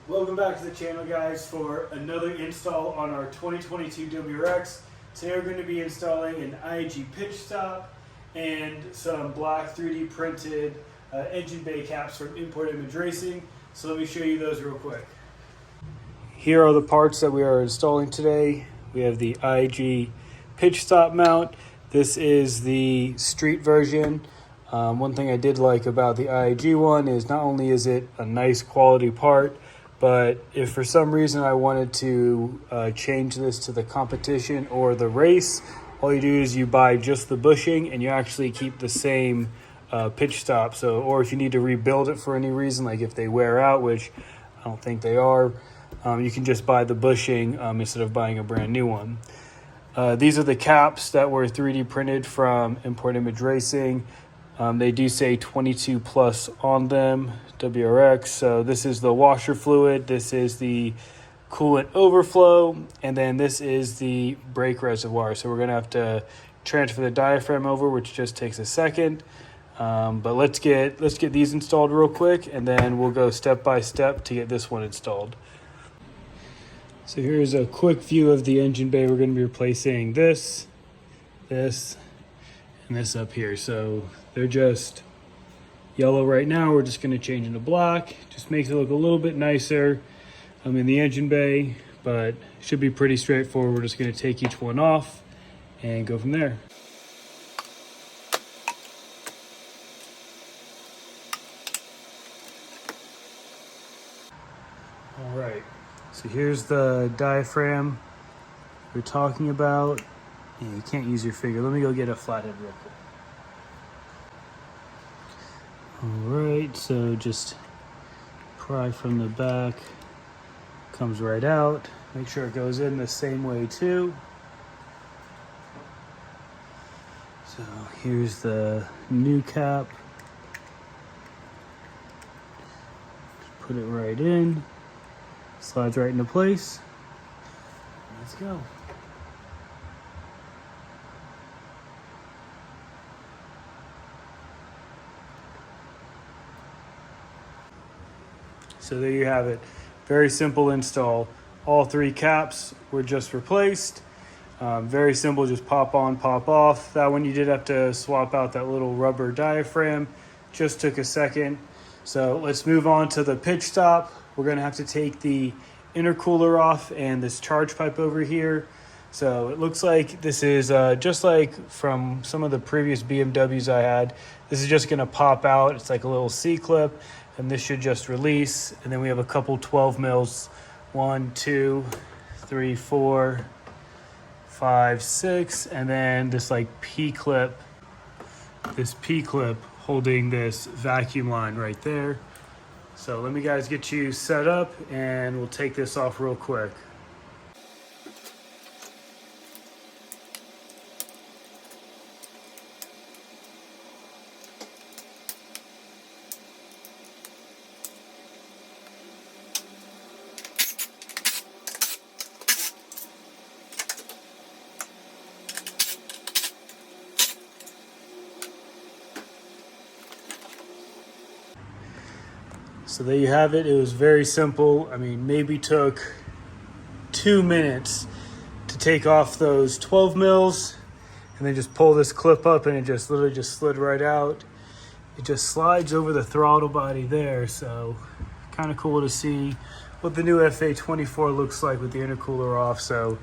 Welcome back to the channel, guys, for another install on our 2022 WRX. Today we're going to be installing an IAG pitch stop and some black 3D printed engine bay caps from Import Image Racing. So let me show you those real quick. Here are the parts that we are installing today. We have the IAG pitch stop mount. This is the street version. One thing I did like about the IAG one is not only is it a nice quality part, but if for some reason I wanted to change this to the competition or the race, all you do is you buy just the bushing and you actually keep the same pitch stop. So, or if you need to rebuild it for any reason, like if they wear out, which I don't think they are, you can just buy the bushing instead of buying a brand new one. These are the caps that were 3D printed from Import Image Racing. They do say 22 plus on them, WRX. So this is the washer fluid, this is the coolant overflow, and then this is the brake reservoir. So we're gonna have to transfer the diaphragm over, which just takes a second. But let's get these installed real quick, and then we'll go step by step to get this one installed. So here's a quick view of the engine bay. We're gonna be replacing this, and this up here. So they're just yellow right now. We're just gonna change into black. Just makes it look a little bit nicer in the engine bay, but should be pretty straightforward. We're just gonna take each one off and go from there. All right, so here's the diaphragm we're talking about. And you can't use your finger. Let me go get a flathead real quick. All right, so just pry from the back, comes right out. Make sure it goes in the same way too. So here's the new cap. Just put it right in, slides right into place. Let's go. So there you have it. Very simple install. All three caps were just replaced. Very simple, just pop on, pop off. That one you did have to swap out that little rubber diaphragm. Just took a second. So let's move on to the pitch stop. We're gonna have to take the intercooler off and this charge pipe over here. So it looks like this is just like from some of the previous BMWs I had. This is just gonna pop out. It's like a little C-clip, and this should just release. And then we have a couple 12 mils, 1, 2, 3, 4, 5, 6, and then this like P-clip, this P-clip holding this vacuum line right there. So let me guys get you set up and we'll take this off real quick. So there you have it. It was very simple. I mean, maybe took 2 minutes to take off those 12 mils and then just pull this clip up, and it just literally just slid right out. It just slides over the throttle body there. So kind of cool to see what the new FA24 looks like with the intercooler off. So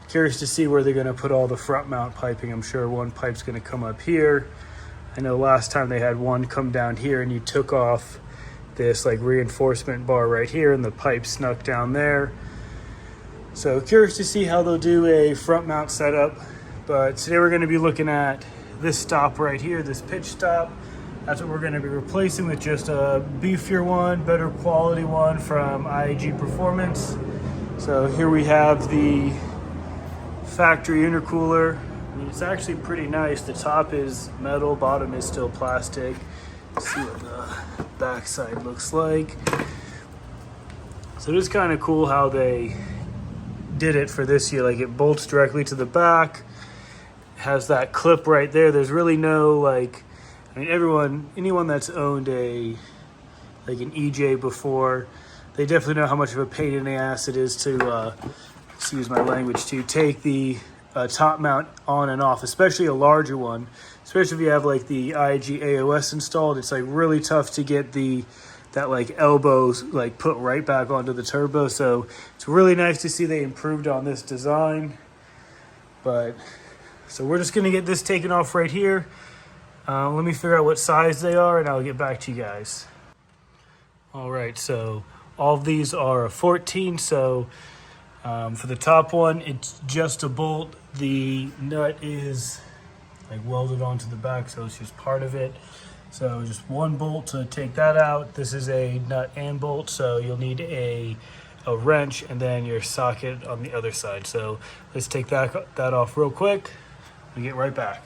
curious to see where they're gonna put all the front mount piping. I'm sure one pipe's gonna come up here. I know last time they had one come down here and you took off this like reinforcement bar right here and the pipe snuck down there. So curious to see how they'll do a front mount setup. But today we're going to be looking at this stop right here, this pitch stop. That's what we're going to be replacing with just a beefier one, better quality one from IAG Performance. So here we have the factory intercooler. I mean, it's actually pretty nice. The top is metal, bottom is still plastic. Let's see what the backside looks like. So it is kind of cool how they did it for this year. Like, it bolts directly to the back, has that clip right there. There's really no, like, I mean, anyone that's owned a like an EJ before, they definitely know how much of a pain in the ass it is to, excuse my language, to take the top mount on and off, especially a larger one. Especially if you have like the IAG AOS installed, it's like really tough to get that like elbows like put right back onto the turbo. So it's really nice to see they improved on this design. But so we're just gonna get this taken off right here. Let me figure out what size they are and I'll get back to you guys. All right, so all of these are a 14. So for the top one, it's just a bolt. The nut is like welded onto the back, so it's just part of it. So just one bolt to take that out. This is a nut and bolt, so you'll need a wrench and then your socket on the other side. So let's take that off real quick and get right back.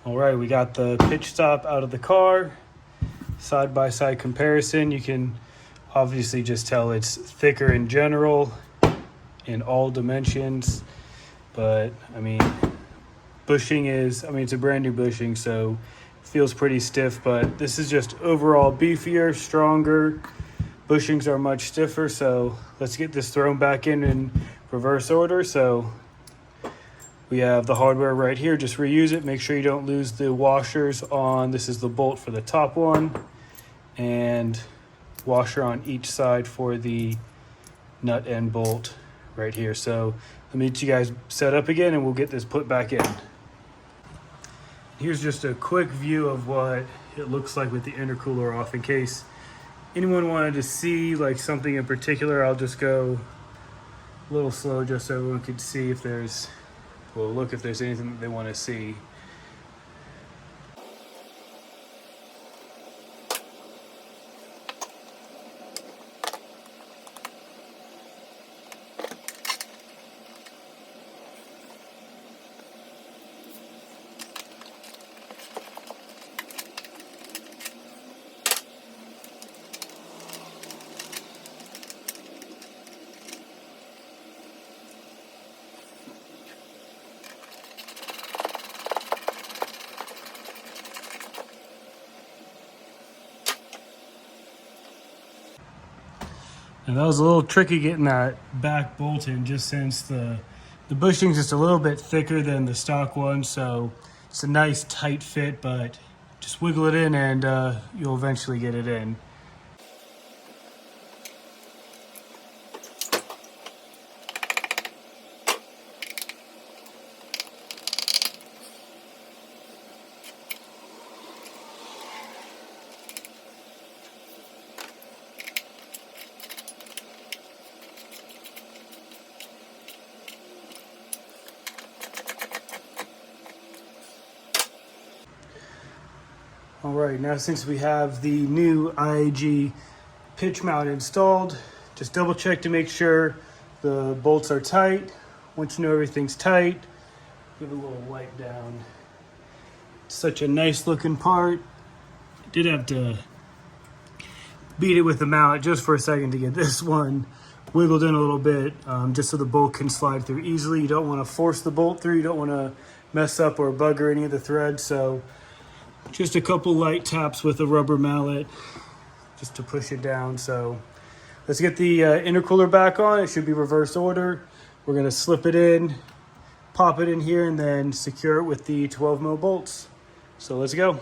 All right, we got the pitch stop out of the car. Side-by-side comparison, you can obviously just tell it's thicker in general in all dimensions. But I mean, bushing is, it's a brand new bushing, so it feels pretty stiff, but this is just overall beefier, stronger. Bushings are much stiffer, so let's get this thrown back in reverse order. So we have the hardware right here, just reuse it. Make sure you don't lose the washers on, this is the bolt for the top one, and washer on each side for the nut and bolt right here. So let me get you guys set up again and we'll get this put back in. Here's just a quick view of what it looks like with the intercooler off. In case anyone wanted to see like something in particular, I'll just go a little slow just so everyone could see if there's, well, look if there's anything that they want to see. And that was a little tricky getting that back bolt in, just since the bushing's just a little bit thicker than the stock one, so it's a nice tight fit, but just wiggle it in and you'll eventually get it in. All right, now since we have the new IAG pitch mount installed, just double check to make sure the bolts are tight. Once you know everything's tight, give it a little wipe down. It's such a nice looking part. Did have to beat it with the mallet just for a second to get this one wiggled in a little bit, just so the bolt can slide through easily. You don't want to force the bolt through. You don't want to mess up or bugger any of the threads. So just a couple light taps with a rubber mallet just to push it down. So let's get the intercooler back on. It should be reverse order. We're going to slip it in, pop it in here, and then secure it with the 12mm bolts. So let's go.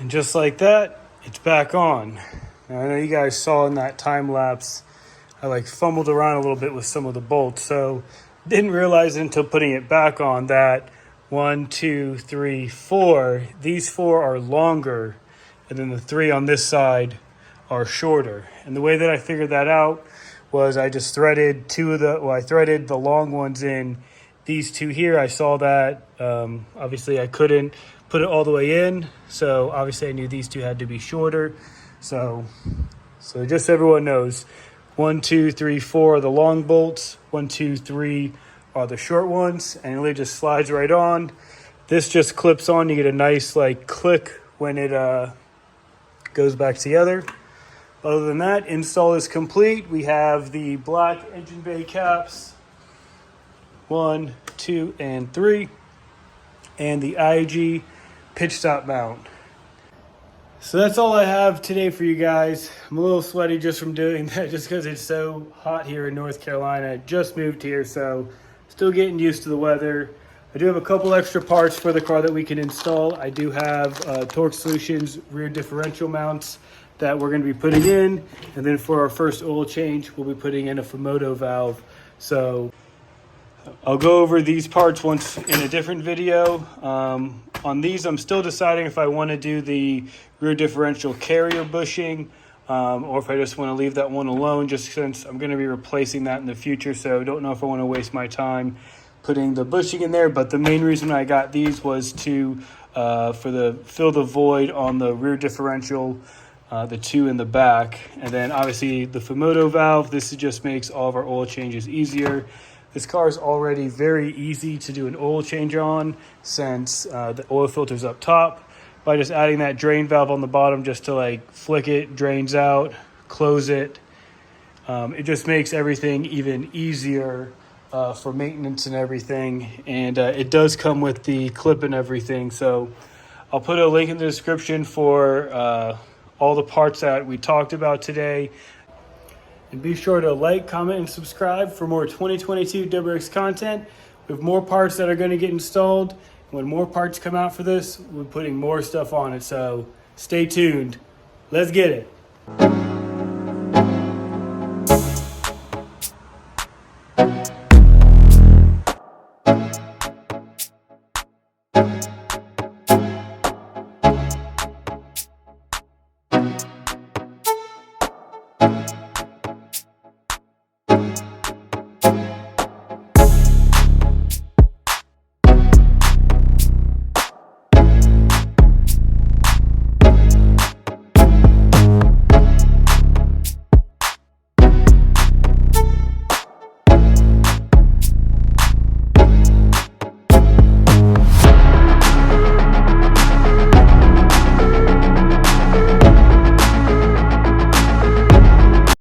And just like that, it's back on. Now, I know you guys saw in that time lapse, I like fumbled around a little bit with some of the bolts, so didn't realize it until putting it back on that 1, 2, 3, 4, these 4 are longer, and then the 3 on this side are shorter. And the way that I figured that out was I just threaded I threaded the long ones in these 2 here. I saw that, obviously I couldn't put it all the way in, so obviously I knew these 2 had to be shorter. So just so everyone knows, 1, 2, 3, 4 are the long bolts, 1, 2, 3 are the short ones, and it really just slides right on. This just clips on. You get a nice like click when it goes back together. Other than that, install is complete. We have the black engine bay caps, 1, 2, and 3, and the IAG pitch stop mount. So that's all I have today for you guys. I'm a little sweaty just from doing that, just because it's so hot here in North Carolina. I just moved here, so still getting used to the weather. I do have a couple extra parts for the car that we can install. I do have Torque Solutions rear differential mounts that we're going to be putting in, and then for our first oil change, we'll be putting in a Fomoto valve. So I'll go over these parts once in a different video. On these, I'm still deciding if I want to do the rear differential carrier bushing or if I just want to leave that one alone, just since I'm going to be replacing that in the future. So I don't know if I want to waste my time putting the bushing in there. But the main reason I got these was to fill the void on the rear differential, the 2 in the back. And then obviously the Fomoto valve, this just makes all of our oil changes easier. This car is already very easy to do an oil change on, since the oil filter's up top. By just adding that drain valve on the bottom just to like flick it, drains out, close it. It just makes everything even easier for maintenance and everything. And it does come with the clip and everything. So I'll put a link in the description for all the parts that we talked about today. And be sure to like, comment, and subscribe for more 2022 WRX content. We have more parts that are going to get installed. When more parts come out for this, we're putting more stuff on it. So stay tuned. Let's get it.